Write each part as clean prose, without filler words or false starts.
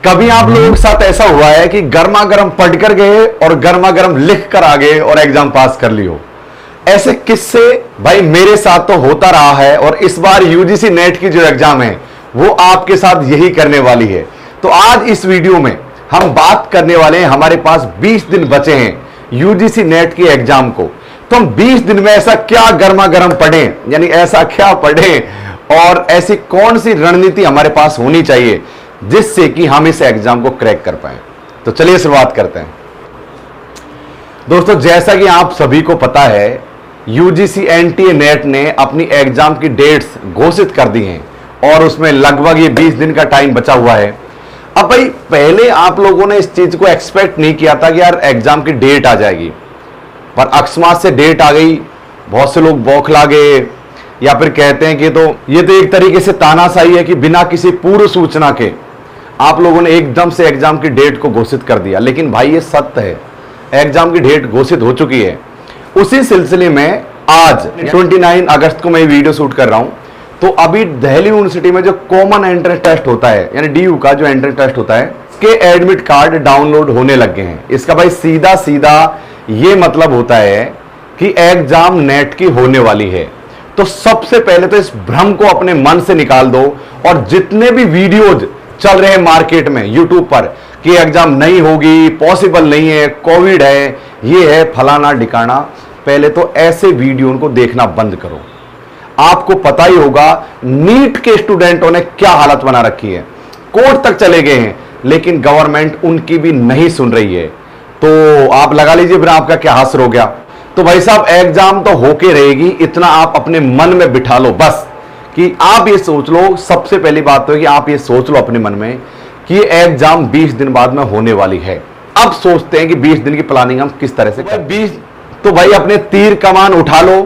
कभी आप लोगों के साथ ऐसा हुआ है कि गर्मा गर्म पढ़ कर गए और गर्मा गर्म लिख कर आ गए और एग्जाम पास कर लियो? ऐसे किस्से भाई मेरे साथ तो होता रहा है, और इस बार यूजीसी नेट की जो एग्जाम है वो आपके साथ यही करने वाली है। तो आज इस वीडियो में हम बात करने वाले हैं, हमारे पास 20 दिन बचे हैं यूजीसी नेट की एग्जाम को। तो हम 20 दिन में ऐसा क्या गर्मा गर्म पढ़ें, यानी ऐसा क्या पढ़ें और ऐसी कौन सी रणनीति हमारे पास होनी चाहिए जिससे कि हम इस एग्जाम को क्रैक कर पाए। तो चलिए शुरुआत करते हैं। दोस्तों, जैसा कि आप सभी को पता है, यूजीसी एनटीए नेट ने अपनी एग्जाम की डेट्स घोषित कर दी हैं और उसमें लगभग ये 20 दिन का टाइम बचा हुआ है। अब भाई पहले आप लोगों ने इस चीज को एक्सपेक्ट नहीं किया था कि यार एग्जाम की डेट आ जाएगी, पर अकस्मात से डेट आ गई। बहुत से लोग बौखला गए, या फिर कहते हैं कि ये तो एक तरीके से तानाशाही है कि बिना किसी पूर्व सूचना के आप लोगों ने एकदम से एग्जाम की डेट को घोषित कर दिया। लेकिन भाई ये सत्य है, एग्जाम की डेट घोषित हो चुकी है। उसी सिलसिले में आज 29 अगस्त को मैं वीडियो शूट कर रहा हूं। तो अभी दिल्ली यूनिवर्सिटी में जो कॉमन एंट्रेंस टेस्ट होता है, यानी डीयू का जो एंट्रेंस टेस्ट होता है, के एडमिट कार्ड डाउनलोड होने लग गए हैं। इसका भाई सीधा सीधा ये मतलब होता है कि एग्जाम नेट की होने वाली है। तो सबसे पहले तो इस भ्रम को अपने मन से निकाल दो, और जितने भी वीडियोज चल रहे हैं मार्केट में यूट्यूब पर कि एग्जाम नहीं होगी, पॉसिबल नहीं है, कोविड है, ये है, फलाना ढिकाना, पहले तो ऐसे वीडियो को देखना बंद करो। आपको पता ही होगा नीट के स्टूडेंटों ने क्या हालत बना रखी है, कोर्ट तक चले गए हैं, लेकिन गवर्नमेंट उनकी भी नहीं सुन रही है। तो आप लगा लीजिए फिर आपका क्या हासिल हो गया। तो भाई साहब, एग्जाम तो होके रहेगी, इतना आप अपने मन में बिठा लो बस, कि आप ये सोच लो। सबसे पहली बात तो है कि आप ये सोच लो अपने मन में कि ये एग्जाम 20 दिन बाद में होने वाली है। अब सोचते हैं कि 20 दिन की प्लानिंग हम किस तरह से करें। 20 तो भाई अपने तीर कमान उठा लो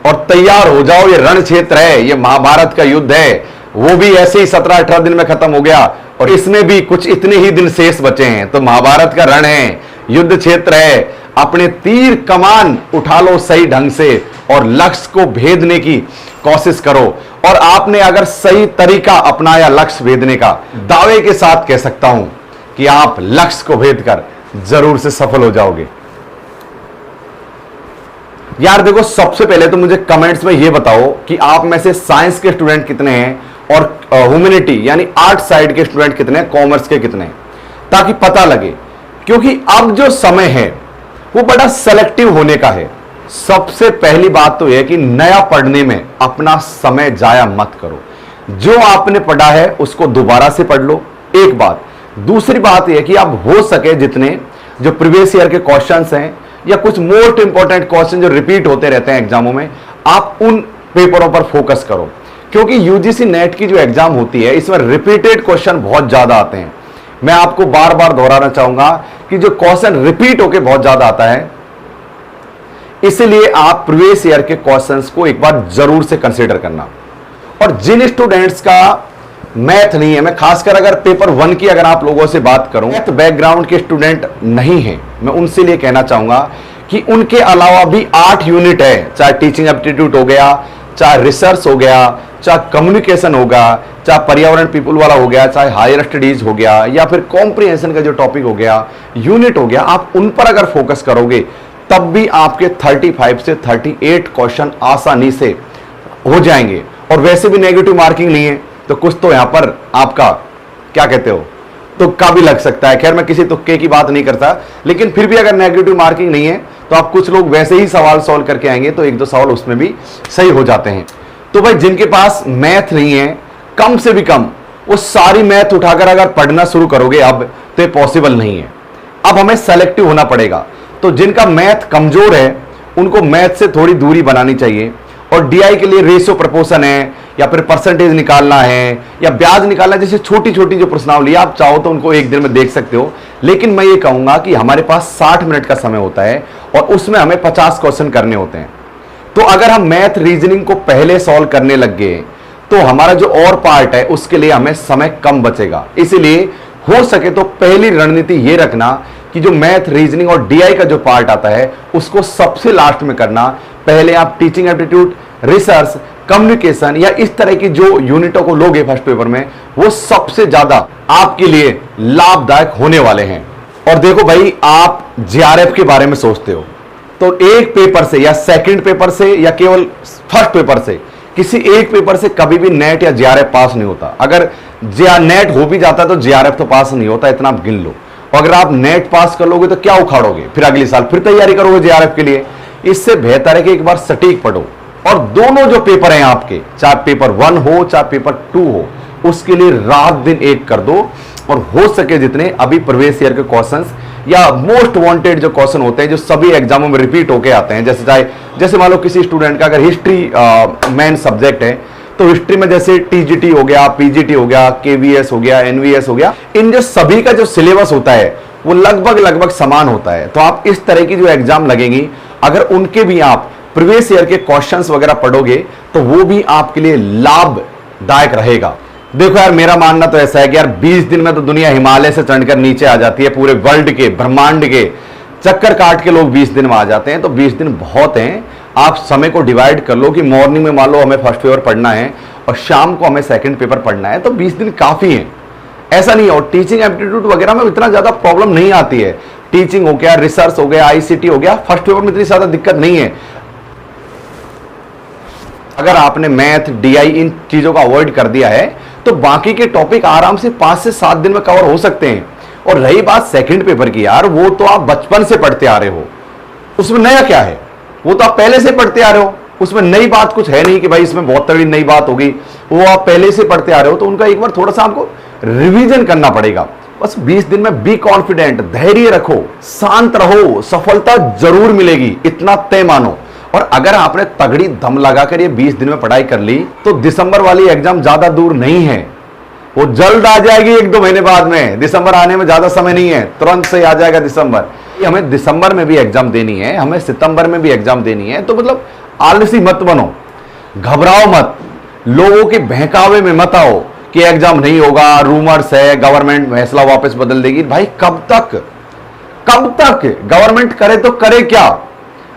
और तैयार हो जाओ। ये रण क्षेत्र है, ये महाभारत का युद्ध है, वो भी ऐसे ही 17-18 दिन में खत्म हो गया, और इसमें भी कुछ इतने ही दिन शेष बचे हैं। तो महाभारत का रण है, युद्ध क्षेत्र है। अपने तीर कमान उठा लो सही ढंग से और लक्ष्य को भेदने की कोशिश करो। और आपने अगर सही तरीका अपनाया लक्ष्य भेदने का, दावे के साथ कह सकता हूं कि आप लक्ष्य को भेद कर जरूर से सफल हो जाओगे। यार देखो, सबसे पहले तो मुझे कमेंट्स में यह बताओ कि आप में से साइंस के स्टूडेंट कितने हैं और ह्यूमैनिटी यानी आर्ट साइड के स्टूडेंट कितने हैं, कॉमर्स के कितने हैं, ताकि पता लगे। क्योंकि अब जो समय है वो बड़ा सेलेक्टिव होने का है। सबसे पहली बात तो यह कि नया पढ़ने में अपना समय जाया मत करो। जो आपने पढ़ा है उसको दोबारा से पढ़ लो, एक बात। दूसरी बात यह कि आप हो सके जितने जो प्रीवियस ईयर के क्वेश्चंस हैं या कुछ मोस्ट इंपॉर्टेंट क्वेश्चन जो रिपीट होते रहते हैं एग्जामों में, आप उन पेपरों पर फोकस करो। क्योंकि यूजीसी नेट की जो एग्जाम होती है इसमें रिपीटेड क्वेश्चन बहुत ज्यादा आते हैं। मैं आपको बार बार दोहराना चाहूंगा कि जो क्वेश्चन रिपीट होकर बहुत ज्यादा आता है, इसलिए आप प्रीवियस ईयर के क्वेश्चंस को एक बार जरूर से कंसीडर करना। और जिन स्टूडेंट्स का मैथ नहीं है, मैं खासकर अगर पेपर 1 की अगर आप लोगों से बात करूं, मैथ बैकग्राउंड के स्टूडेंट नहीं हैं, मैं उनसे लिए कहना चाहूंगा कि उनके अलावा भी 8 यूनिट है, चाहे टीचिंग एप्टीट्यूड हो गया, चाहे रिसर्च हो गया, चाहे कम्युनिकेशन होगा, चाहे पर्यावरण पीपल वाला हो गया, चाहे हायर स्टडीज हो गया, या फिर कॉम्प्रिहेंशन का जो टॉपिक हो गया, यूनिट हो गया, आप उन पर अगर फोकस करोगे तब भी आपके 35 से 38 क्वेश्चन आसानी से हो जाएंगे। और वैसे भी नेगेटिव मार्किंग नहीं है, तो कुछ तो यहां पर आपका क्या कहते हो, तुक्का भी लग सकता है। खैर मैं किसी तुक्के की बात नहीं करता, लेकिन फिर भी अगर नेगेटिव मार्किंग नहीं है तो आप कुछ लोग वैसे ही सवाल सॉल्व करके आएंगे तो 1-2 सवाल उसमें भी सही हो जाते हैं। तो भाई जिनके पास मैथ नहीं है, कम से भी कम वो सारी मैथ उठाकर अगर पढ़ना शुरू करोगे अब, तो ये पॉसिबल नहीं है। अब हमें सेलेक्टिव होना पड़ेगा। तो जिनका मैथ कमजोर है उनको मैथ से थोड़ी दूरी बनानी चाहिए। और डीआई के लिए रेशियो प्रपोर्शन है, या फिर परसेंटेज निकालना है, या ब्याज निकालना, जैसे छोटी छोटी जो प्रश्नावली आप चाहो तो उनको एक दिन में देख सकते हो। लेकिन मैं ये कहूंगा कि हमारे पास 60 मिनट का समय होता है और उसमें हमें 50 क्वेश्चन करने होते हैं। तो अगर हम मैथ रीजनिंग को पहले सॉल्व करने लग गए तो हमारा जो और पार्ट है उसके लिए हमें समय कम बचेगा। इसीलिए हो सके तो पहली रणनीति ये रखना कि जो मैथ रीजनिंग और डीआई का जो पार्ट आता है उसको सबसे लास्ट में करना। पहले आप टीचिंग एप्टीट्यूड रिसर्च, कम्युनिकेशन या इस तरह की जो यूनिटों को लोगे फर्स्ट पेपर में, वो सबसे ज्यादा आपके लिए लाभदायक होने वाले हैं। और देखो भाई, आप जेआरएफ के बारे में सोचते हो तो एक पेपर से या सेकंड पेपर से या केवल फर्स्ट पेपर से, किसी एक पेपर से कभी भी नेट या जेआरएफ पास नहीं होता। अगर नेट हो भी जाता है तो जेआरएफ तो पास नहीं होता, इतना आप गिन लो। और अगर आप नेट पास कर लोगे तो क्या उखाड़ोगे, फिर अगले साल फिर तैयारी करोगे जेआरएफ के लिए। इससे बेहतर है कि एक बार सटीक पढ़ो और दोनों जो पेपर हैं आपके, चाहे पेपर 1 हो चाहे पेपर 2 हो, उसके लिए रात दिन एक कर दो। और हो सके जितने अभी प्रीवियस ईयर के क्वेश्चंस या मोस्ट वांटेड जो क्वेश्चन होते हैं जो सभी एग्जामों में रिपीट होके आते हैं, जैसे मान लो किसी स्टूडेंट का अगर हिस्ट्री मेन सब्जेक्ट है तो हिस्ट्री में जैसे टीजीटी हो गया, पीजीटी हो गया, केवीएस हो गया, एनवीएस हो गया, इन जो सभी का जो सिलेबस होता है वो लगभग समान होता है। तो आप इस तरह की जो एग्जाम लगेंगी, अगर उनके भी आप प्रीवियस ईयर के क्वेश्चंस वगैरह पढ़ोगे तो वो भी आपके लिए लाभदायक रहेगा। देखो यार, मेरा मानना तो ऐसा है कि यार 20 दिन में तो दुनिया हिमालय से चढ़कर नीचे आ जाती है। पूरे वर्ल्ड के, ब्रह्मांड के चक्कर काट के लोग 20 दिन में आ जाते हैं। तो 20 दिन बहुत हैं। आप समय को डिवाइड कर लो कि मॉर्निंग में मान लो हमें फर्स्ट पेपर पढ़ना है और शाम को हमें सेकंड पेपर पढ़ना है, तो 20 दिन काफी है। ऐसा नहीं है। और टीचिंग एप्टीट्यूड वगैरह में इतना ज्यादा प्रॉब्लम नहीं आती है। टीचिंग हो गया, रिसर्च हो गया, आईसीटी हो गया, फर्स्ट पेपर में इतनी ज्यादा दिक्कत नहीं है। अगर आपने मैथ, डीआई इन चीजों का अवॉइड कर दिया है तो बाकी के टॉपिक आराम से 5 से 7 दिन में कवर हो सकते हैं। और रही बात सेकंड पेपर की, यार वो तो आप बचपन से पढ़ते आ रहे हो, उसमें नया क्या है, वो तो आप पहले से पढ़ते आ रहे हो, उसमें नई बात कुछ है नहीं कि भाई इसमें बहुत तगड़ी नई बात होगी, वो आप पहले से पढ़ते आ रहे हो। तो उनका एक बार थोड़ा सा आपको रिवीजन करना पड़ेगा। बस 20 दिन में बी कॉन्फिडेंट, धैर्य रखो, शांत रहो, सफलता जरूर मिलेगी, इतना तय मानो। और अगर आपने तगड़ी दम लगाकर ये 20 दिन में पढ़ाई कर ली तो दिसंबर वाली एग्जाम ज्यादा दूर नहीं है, वो जल्द आ जाएगी 1-2 महीने बाद में। दिसंबर आने में ज्यादा समय नहीं है, तुरंत से आ जाएगा दिसंबर। हमें दिसंबर में भी एग्जाम देनी है, हमें सितंबर में भी एग्जाम देनी है। तो मतलब आलसी मत बनो, घबराओ मत, लोगों के बहकावे में मत आओ कि एग्जाम नहीं होगा, रूमर्स है, गवर्नमेंट फैसला वापस बदल देगी। भाई कब तक गवर्नमेंट करे तो करे क्या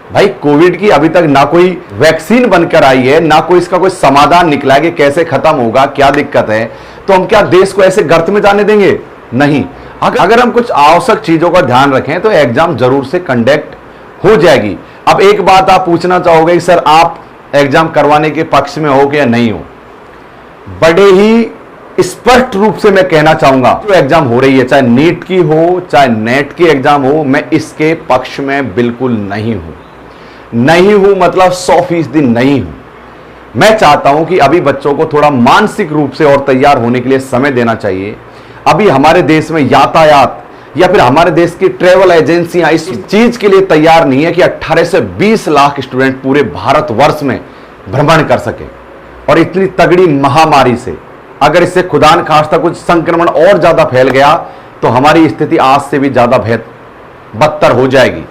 भाई? कोविड की अभी तक ना कोई वैक्सीन बनकर आई है, ना कोई इसका कोई समाधान निकला है कि कैसे खत्म होगा, क्या दिक्कत है। तो हम क्या देश को ऐसे गर्त में जाने देंगे? नहीं। अगर हम कुछ आवश्यक चीजों का ध्यान रखें तो एग्जाम जरूर से कंडक्ट हो जाएगी। अब एक बात आप पूछना चाहोगे, सर आप एग्जाम करवाने के पक्ष में हो कि या नहीं हो? बड़े ही स्पष्ट रूप से मैं कहना चाहूंगा, जो एग्जाम हो रही है, चाहे नीट की हो चाहे नेट की एग्जाम हो, मैं इसके पक्ष में बिल्कुल नहीं हूं। मतलब 100% नहीं हूं। मैं चाहता हूं कि अभी बच्चों को थोड़ा मानसिक रूप से और तैयार होने के लिए समय देना चाहिए। अभी हमारे देश में यातायात या फिर हमारे देश की ट्रेवल एजेंसियां इस चीज के लिए तैयार नहीं है कि 18 से 20 लाख स्टूडेंट पूरे भारतवर्ष में भ्रमण कर सके। और इतनी तगड़ी महामारी से अगर इससे खुदा न खास्ता कुछ संक्रमण और ज्यादा फैल गया तो हमारी स्थिति आज से भी ज्यादा बदतर हो जाएगी।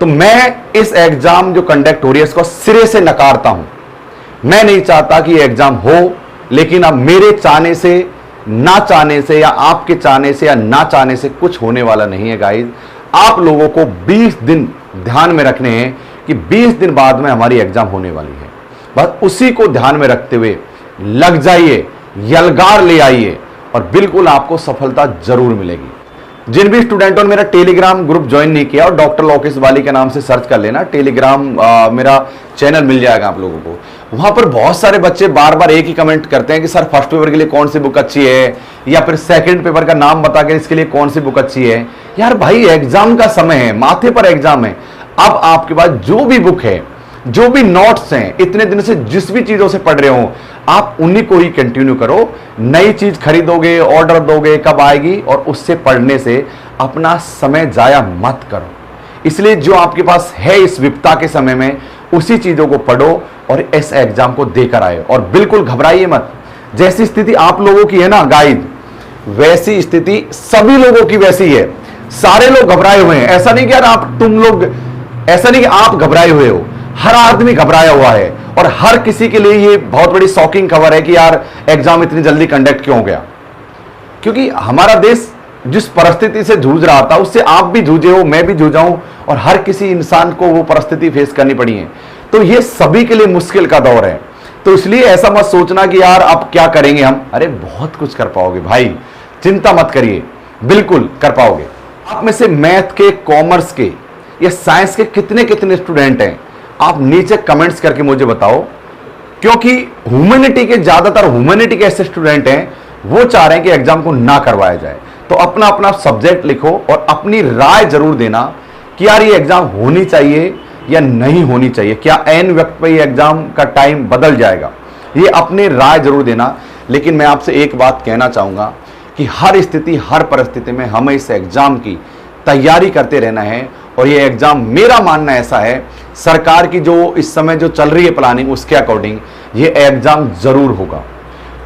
तो मैं इस एग्जाम जो कंडक्ट हो रही है इसको सिरे से नकारता हूं। मैं नहीं चाहता कि एग्जाम हो, लेकिन अब मेरे चाहने से, ना चाहने से या आपके चाहने से या ना चाहने से कुछ होने वाला नहीं है गाइस। आप लोगों को 20 दिन ध्यान में रखने हैं कि 20 दिन बाद में हमारी एग्जाम होने वाली है। बस उसी को ध्यान में रखते हुए लग जाइए, यलगार ले आइए और बिल्कुल आपको सफलता जरूर मिलेगी। जिन भी स्टूडेंटों ने मेरा टेलीग्राम ग्रुप ज्वाइन नहीं किया, और डॉक्टर लोकेश वाली के नाम से सर्च कर लेना, टेलीग्राम मेरा चैनल मिल जाएगा आप लोगों को। वहां पर बहुत सारे बच्चे बार बार एक ही कमेंट करते हैं कि सर फर्स्ट पेपर के लिए कौन सी बुक अच्छी है, या फिर सेकंड पेपर का नाम बता के इसके लिए कौन सी बुक अच्छी है। यार भाई एग्जाम का समय है, माथे पर एग्जाम है। अब आपके पास जो भी बुक है, जो भी नोट्स हैं, इतने दिन से जिस भी चीजों से पढ़ रहे हो, आप उन्हीं को ही कंटिन्यू करो। नई चीज खरीदोगे, ऑर्डर दोगे, कब आएगी, और उससे पढ़ने से अपना समय जाया मत करो। इसलिए जो आपके पास है इस विपदा के समय में, उसी चीजों को पढ़ो और इस एग्जाम को देकर आए। और बिल्कुल घबराइए मत। जैसी स्थिति आप लोगों की है ना गाइड, वैसी स्थिति सभी लोगों की वैसी है। सारे लोग घबराए हुए हैं। ऐसा नहीं कि यार ऐसा नहीं कि आप घबराए हुए हो, हर आदमी घबराया हुआ है। और हर किसी के लिए ये बहुत बड़ी शॉकिंग खबर है कि यार एग्जाम इतनी जल्दी कंडक्ट क्यों हो गया। क्योंकि हमारा देश जिस परिस्थिति से जूझ रहा था उससे आप भी जूझे हो, मैं भी जूझा हूं, और हर किसी इंसान को वो परिस्थिति फेस करनी पड़ी है। तो ये सभी के लिए मुश्किल का दौर है। तो इसलिए ऐसा मत सोचना कि यार अब क्या करेंगे हम, अरे बहुत कुछ कर पाओगे भाई, चिंता मत करिए, बिल्कुल कर पाओगे। आप में से मैथ के, कॉमर्स के या साइंस के कितने कितने स्टूडेंट हैं, आप नीचे कमेंट्स करके मुझे बताओ, क्योंकि ह्यूमैनिटी के ज्यादातर ह्यूमैनिटी के ऐसे स्टूडेंट हैं वो चाह रहे हैं कि एग्जाम को ना करवाया जाए। तो अपना अपना सब्जेक्ट लिखो और अपनी राय जरूर देना कि यार ये एग्जाम होनी चाहिए या नहीं होनी चाहिए, क्या ऐन वक्त पे ये एग्जाम का टाइम बदल जाएगा, ये अपनी राय जरूर देना। लेकिन मैं आपसे एक बात कहना चाहूंगा कि हर स्थिति, हर परिस्थिति में हमें इस एग्जाम की तैयारी करते रहना है। और ये एग्जाम, मेरा मानना ऐसा है, सरकार की जो इस समय जो चल रही है प्लानिंग, उसके अकॉर्डिंग ये एग्जाम जरूर होगा।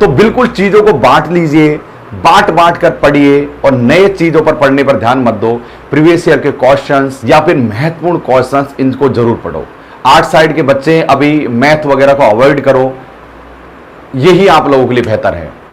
तो बिल्कुल चीजों को बांट लीजिए, बांट बांट कर पढ़िए और नए चीजों पर पढ़ने पर ध्यान मत दो। प्रीवियस ईयर के क्वेश्चंस या फिर महत्वपूर्ण क्वेश्चंस, इनको जरूर पढ़ो। आर्ट साइड के बच्चे अभी मैथ वगैरह को अवॉइड करो, यही आप लोगों के लिए बेहतर है।